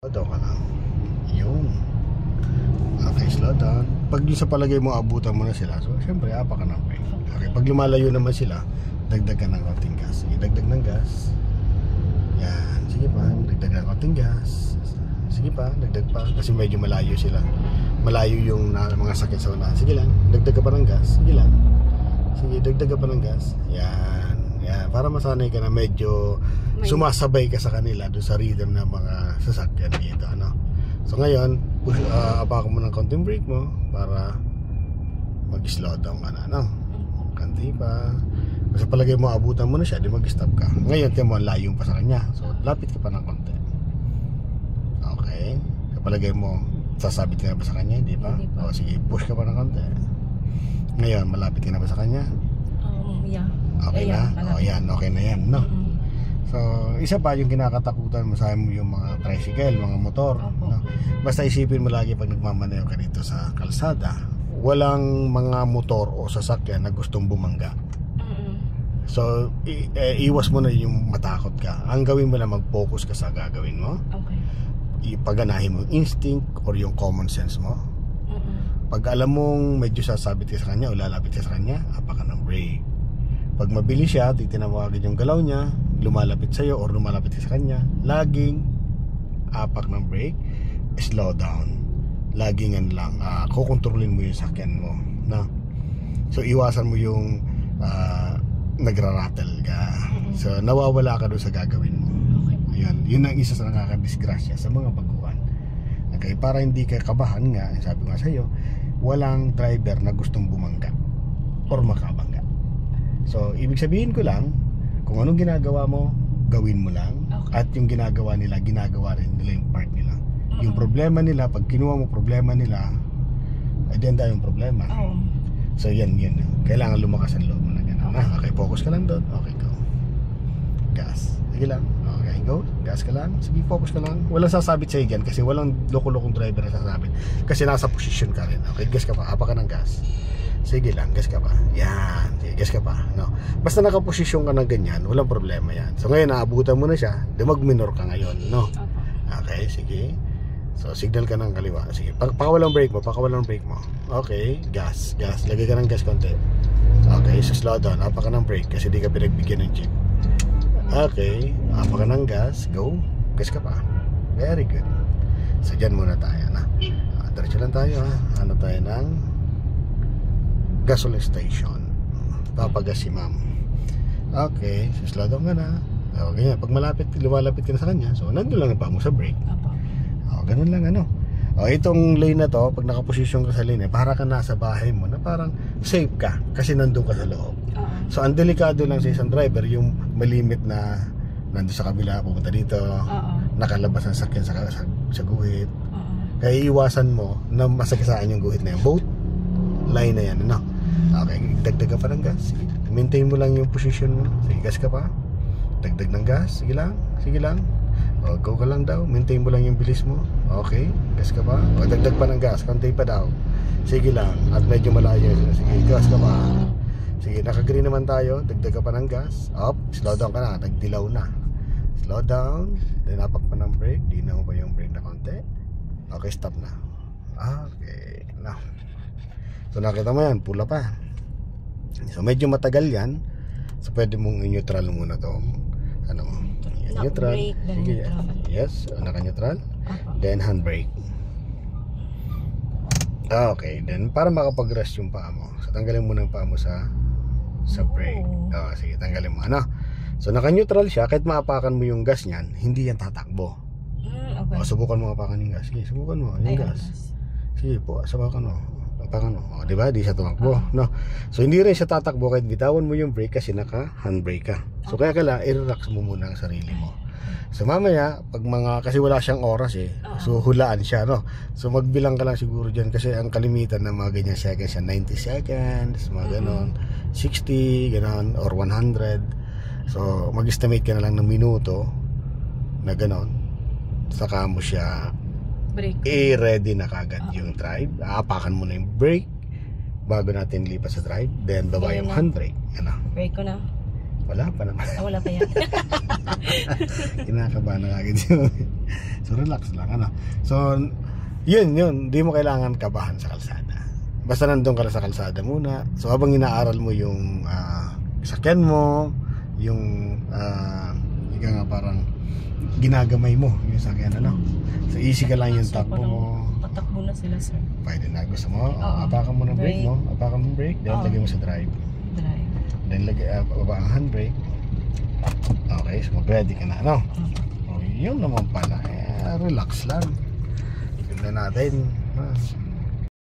Slow ka lang. Yun. Okay, slow down. Pag sa palagay mo, abutan mo na sila. So, syempre, apa ka ng brake. Okay, pag lumalayo naman sila, dagdag ka ng konting gas. Sige, dagdag ng gas. Yan. Sige pa, dagdag ng konting gas. Sige pa, dagdag pa. Kasi medyo malayo sila. Malayo yung mga sakit sa unahan. Sige lang, dagdag ka pa ng gas. Sige lang. Sige, dagdag ka pa ng gas. Yan. Yan. Para masanay ka na medyo sumasabay ka sa kanila doon sa rhythm ng mga sasakyan dito, ano. So ngayon, apakan mo ng konting brake mo para mag-slow down ka na, no? Kanti pa. Kasi palagay mo, abutan mo na siya, di mag-stop ka. Ngayon, tiyan mo, layo pa sa kanya. So, lapit ka pa ng konti. Okay. Sa palagay mo, sasabit ka na ba sa kanya, di ba? O, sige, push ka pa ng konti. Ngayon, malapit ka na ba sa kanya? Yeah. Okay na? O, yan, okay na yan, no? So, isa pa yung kinakatakutan mo sa mo yung mga tricycle, mga motor, no? Basta isipin mo lagi pag nagmamaneho ka dito sa kalsada, walang mga motor o sasakyan na gustong bumangga. So, iwas mo na yung matakot ka. Ang gawin mo na mag-focus ka sa gagawin mo. Okay. Ipaganahin mo yung instinct or yung common sense mo. Pag alam mong medyo sasabit ka sa kanya o lalapit ka sa kanya, apakan ng brake. Pag mabilis siya, titignan mo agad yung galaw niya, lumalapit sa'yo or lumalapit ka sa kanya, laging apak ng brake, slow down. Laging yan lang, kukontrolin mo yung sakyan mo, no? So iwasan mo yung nagrarattle ka. So nawawala ka doon sa gagawin mo. Ayan, yun ang isa sa nakakadisgrasya sa mga baguhan. Okay, para hindi ka kabahan nga, sabi ko nga sa'yo, walang driver na gustong bumangga or makabangga. So, ibig sabihin ko lang, kung anong ginagawa mo, gawin mo lang. At yung ginagawa nila, ginagawa rin nila yung part nila. Yung problema nila, pag kinuha mo problema nila, agenda yung problema. So, yan. Kailangan lumakas ang loob mo na gano'n. Okay, focus ka lang doon. Okay, go. Gas. Sige lang. Okay, go. Gas ka lang. Sige, focus ka lang. Walang sasabit sa'yo dyan kasi walang loko-lokong driver na sasabit. Kasi nasa posisyon ka rin. Okay, gas ka pa. Hapa ka ng gas. Sige lang, gas ka pa. Yan, sige, gas ka pa, no? Basta nakaposisyon ka na ganyan, walang problema yan. So ngayon, naabutan mo na siya, di mag-minor ka ngayon, no? Okay, sige. So, signal ka ng kaliwa. Sige, pakawalang brake mo, Okay, gas. Lagay ka ng gas konti. Okay, so slow down, apa ka ng brake kasi di ka pinagbigyan ng jeep. Okay, apa ka ng gas, go. Gas ka pa. Very good. So, dyan muna tayo, na. Diretso lang tayo, ha? Ano tayo ng gasoline station. Papagas si ma'am. Okay, so slow down ka na. O, ganyan. Pag lumalapit ka na sa kanya, so nandun lang ang paa mo sa brake. O, ganun lang, ano. O, itong lane na to, pag nakaposisyon ka sa lane, para ka nasa bahay mo na parang safe ka kasi nandun ka sa loob. So, ang delikado lang sa isang driver, yung malimit na nandun sa kabila, pupunta dito, nakalabas ang sakyan sa guhit. Kaya iwasan mo na masagasaan yung guhit na yung boat line na yan, ano. Okay, dagdag ka pa ng gas. Sige. Maintain mo lang yung position mo. Sige, gas ka pa. Dagdag ng gas. Sige lang. O, go ka lang daw. Maintain mo lang yung bilis mo. Okay, gas ka pa. O, dagdag pa ng gas. Konti pa daw. Sige lang. At medyo malayo. Sige, gas ka pa. Sige, naka-green naman tayo. Dagdag ka pa ng gas. Up, slow down ka na. Nagdilaw na. Slow down. Then apak pa ng brake. Dinaw pa yung brake na konti. Okay, stop na. Okay, now. So nakita mo yan, pula pa. So medyo matagal yan. So pwede mong i-neutral muna to. Ano mo? Neutral. Sige. Yes, naka-neutral. Then handbrake. Okay, then para makapag-rest yung paa mo. So tanggalin mo ng paa mo sa brake. Sige, tanggalin mo. Ano? So naka-neutral siya, kahit maapakan mo yung gas niyan, hindi yan tatakbo. Okay. Subukan mo apakan yung gas. Sige, subukan mo yung gas. Sige po, subukan mo. Di ba? Di siya tumakbo, no? So hindi rin siya tatakbo kahit bitawan mo yung brake kasi naka-handbrake ka. So kaya i-relax mo muna ang sarili mo. So mamaya, kasi wala siyang oras so hulaan siya, no? So magbilang ka lang siguro dyan kasi ang kalimitan ng mga ganyan seconds yan, 90 seconds, mga ganon, 60, ganon, or 100. So mag-estimate ka na lang ng minuto na ganon. Saka mo siya ready na kagad yung drive. Aapakan mo na yung brake bago natin lipas sa drive. Then baba yung handbrake. Ano? Brake ko na. Wala pa naman. Wala pa yan. Kinakabahan na agad yun. So relax lang, ano. So yun, di mo kailangan kabahan sa kalsada. Basta nandun ka lang sa kalsada muna. So habang inaaral mo yung sakyan mo, yung ika nga parang ginagamay mo yung sakyan, ano. So easy ka lang yung takbo mo. Patakbo na sila, sir. Pwede na, gusto mo, Oo. apakan mo ng brake mo, apakan mo ng brake, then Oo. lagay mo sa drive. Drive. Then lagay, baba ang handbrake. Okay, so mag-ready ka na, ano. Oh, yun naman pala, relax lang. Tignan natin.